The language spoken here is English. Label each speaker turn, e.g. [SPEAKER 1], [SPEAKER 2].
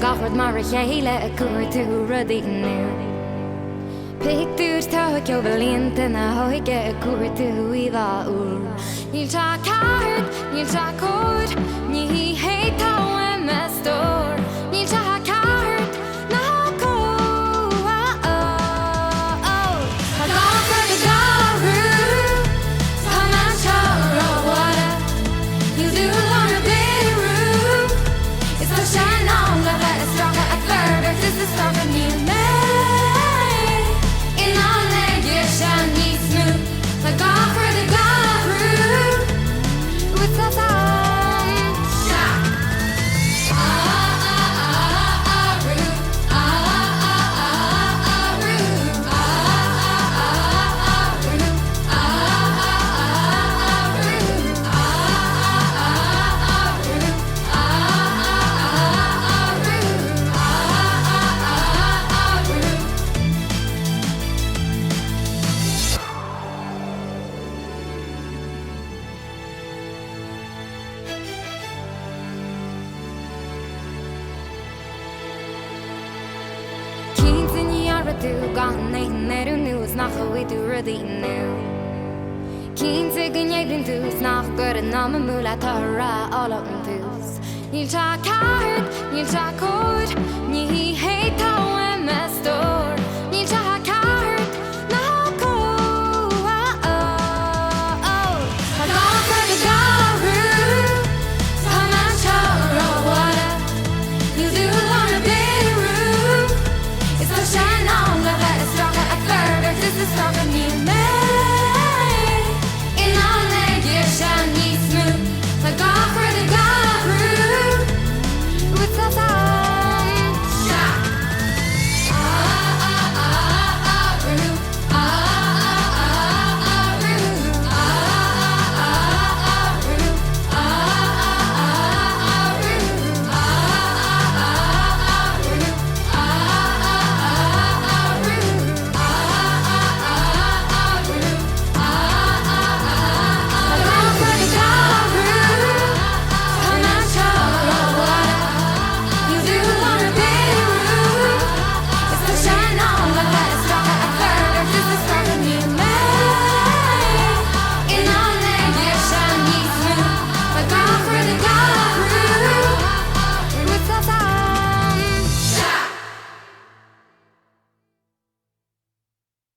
[SPEAKER 1] gahard mar hele kultur det nu. Pick du tag jag vill inte när höge kultur i var ur. Ni tar kart, ni tar kort, ni heter och mest stor. Ni tar kart, na ko. Jag går för det garu. Come and show what you do on a big roof. It's a shine on the best rock at third. This is talking you may. In all negation needs smooth. The God for the God root. With the thumb shock. Root. Du gone när du nu snackar vi du ready nu. Kinse gängen du snackar namn mula tarra all of them. Ni tar kart, ni tar kort, ni heter